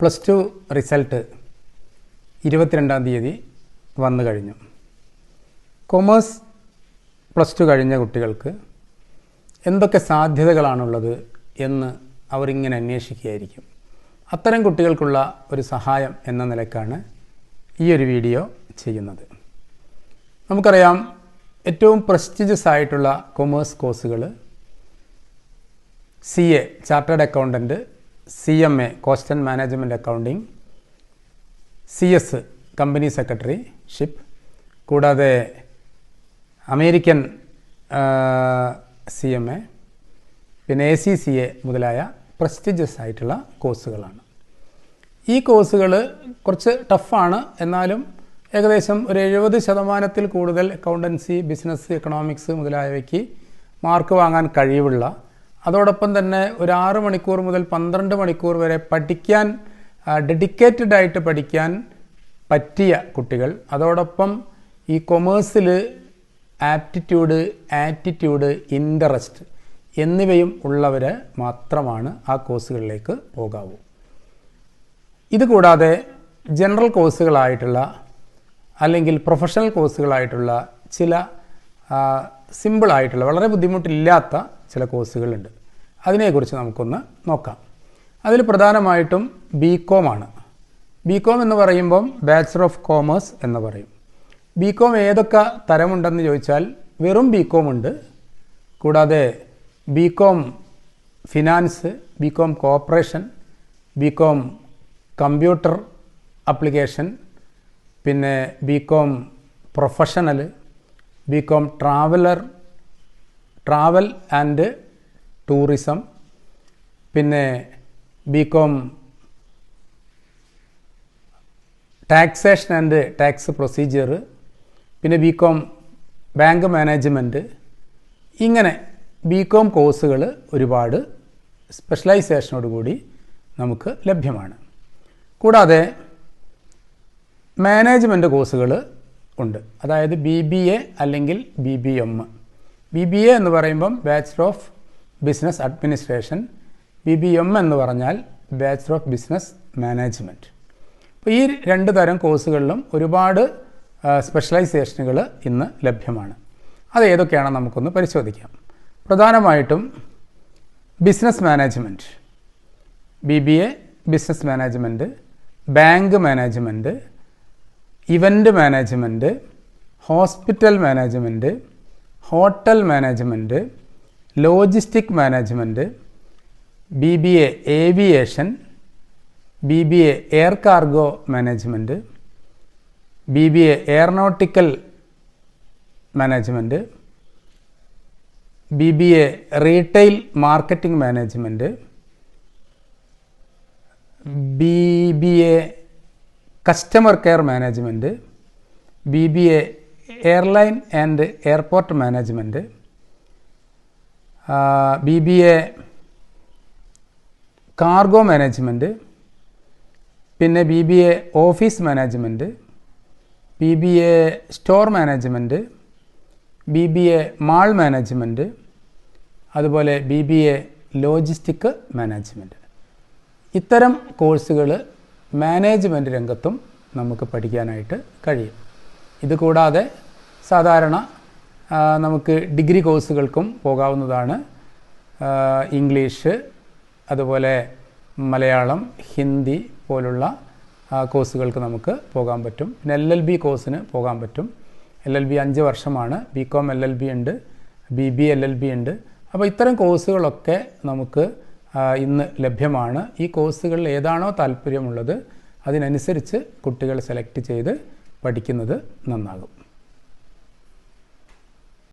Plus two result 22-ാം തീയതി വന്നു കഴിഞ്ഞു. കൊമേഴ്സ് പ്ലസ് ടു കഴിഞ്ഞ കുട്ടികൾക്ക് എന്തൊക്കെ സാധ്യതകളാണുള്ളത് എന്ന് അവരിങ്ങനെ അന്വേഷിക്കുകയായിരിക്കും. അത്തരം കുട്ടികൾക്കുള്ള ഒരു സഹായം എന്ന നിലക്കാണ് ഈ ഒരു വീഡിയോ ചെയ്യുന്നത്. നമുക്കറിയാം, ഏറ്റവും പ്രസ്റ്റീജിയസ് ആയിട്ടുള്ള കൊമേഴ്സ് കോഴ്സുകൾ CA chartered accountant, CMA cost and management accounting, CS company secretaryship, കൂടാതെ അമേരിക്കൻ CMA, പിന്നെ ACCA മുതലായ പ്രസ്റ്റീജിയസ് ആയിട്ടുള്ള കോഴ്സുകളാണ്. ഈ കോഴ്സുകൾ കുറച്ച് ടഫാണ്. എന്നാലും ഏകദേശം ഒരു 70% കൂടുതൽ അക്കൗണ്ടൻസി, ബിസിനസ്, എക്കണോമിക്സ് മുതലായവയ്ക്ക് മാർക്ക് വാങ്ങാൻ കഴിവുള്ള, അതോടൊപ്പം തന്നെ ഒരു 6 മണിക്കൂർ മുതൽ 12 മണിക്കൂർ വരെ പഠിക്കാൻ ഡെഡിക്കേറ്റഡ് ആയിട്ട് പഠിക്കാൻ പറ്റിയ കുട്ടികൾ, അതോടൊപ്പം ഈ കൊമേഴ്സിൽ ആപ്റ്റിറ്റ്യൂഡ്, ആറ്റിറ്റ്യൂഡ്, ഇൻട്രസ്റ്റ് എന്നിവയും ഉള്ളവർ മാത്രമാണ് ആ കോഴ്സുകളിലേക്ക് പോകാവൂ. ഇതുകൂടാതെ ജനറൽ കോഴ്സുകളായിട്ടുള്ള അല്ലെങ്കിൽ പ്രൊഫഷണൽ കോഴ്സുകളായിട്ടുള്ള ചില സിമ്പിളായിട്ടുള്ള, വളരെ ബുദ്ധിമുട്ടില്ലാത്ത ചില കോഴ്സുകളുണ്ട്. അതിനെക്കുറിച്ച് നമുക്കൊന്ന് നോക്കാം. അതിൽ പ്രധാനമായിട്ടും BCom ആണ്. BCom എന്ന് പറയുമ്പം ബാച്ചലർ ഓഫ് കോമേഴ്സ് എന്ന് പറയും. BCom ഏതൊക്കെ തരമുണ്ടെന്ന് ചോദിച്ചാൽ വെറും BCom ഉണ്ട്. കൂടാതെ BCom finance, BCom corporation, BCom computer application, പിന്നെ BCom professional, BCom travel and tourism, പിന്നെ BCom taxation and tax procedure, പിന്നെ BCom ബാങ്ക് മാനേജ്മെൻറ്റ്. ഇങ്ങനെ BCom കോഴ്സുകൾ ഒരുപാട് സ്പെഷ്യലൈസേഷനോടുകൂടി നമുക്ക് ലഭ്യമാണ്. കൂടാതെ മാനേജ്മെൻറ്റ് കോഴ്സുകൾ ഉണ്ട്. അതായത് BBA അല്ലെങ്കിൽ BBM. BBA എന്ന് പറയുമ്പം bachelor of business administration, BBM എന്ന് പറഞ്ഞാൽ ബാച്ചലർ ഓഫ് ബിസിനസ് മാനേജ്മെൻറ്റ്. അപ്പോൾ ഈ 2 തരം കോഴ്സുകളിലും ഒരുപാട് സ്പെഷ്യലൈസേഷനുകൾ ഇന്ന് ലഭ്യമാണ്. അത് ഏതൊക്കെയാണെന്ന് നമുക്കൊന്ന് പരിശോധിക്കാം. പ്രധാനമായിട്ടും business management, BBA business management, bank management, event management, hospital management, hotel management, logistic management, BBA aviation, BBA air cargo management, BBA aeronautical management, BBA retail marketing management, BBA customer care management, BBA airline and airport management, BBA cargo management, പിന്നെ BBA office management, BBA store management, BBA mall management, അതുപോലെ BBA logistic management. ഇത്തരം കോഴ്സുകൾ management രംഗത്തും നമുക്ക് പഠിക്കാനായിട്ട് കഴിയും. ഇതുകൂടാതെ സാധാരണ നമുക്ക് ഡിഗ്രി കോഴ്സുകൾക്കും പോകാവുന്നതാണ്. ഇംഗ്ലീഷ്, അതുപോലെ മലയാളം, ഹിന്ദി പോലുള്ള കോഴ്സുകൾക്ക് നമുക്ക് പോകാൻ പറ്റും. പിന്നെ LLB കോഴ്സിന് പോകാൻ പറ്റും. LLB 5 വർഷമാണ്. BCom LLB ഉണ്ട്, BBA LLB ഉണ്ട്. അപ്പോൾ ഇത്തരം കോഴ്സുകളൊക്കെ നമുക്ക് ഇന്ന് ലഭ്യമാണ്. ഈ കോഴ്സുകളിൽ ഏതാണോ താല്പര്യമുള്ളത് അതിനനുസരിച്ച് കുട്ടികൾ സെലക്ട് ചെയ്ത് പഠിക്കുന്നത് നന്നാകും.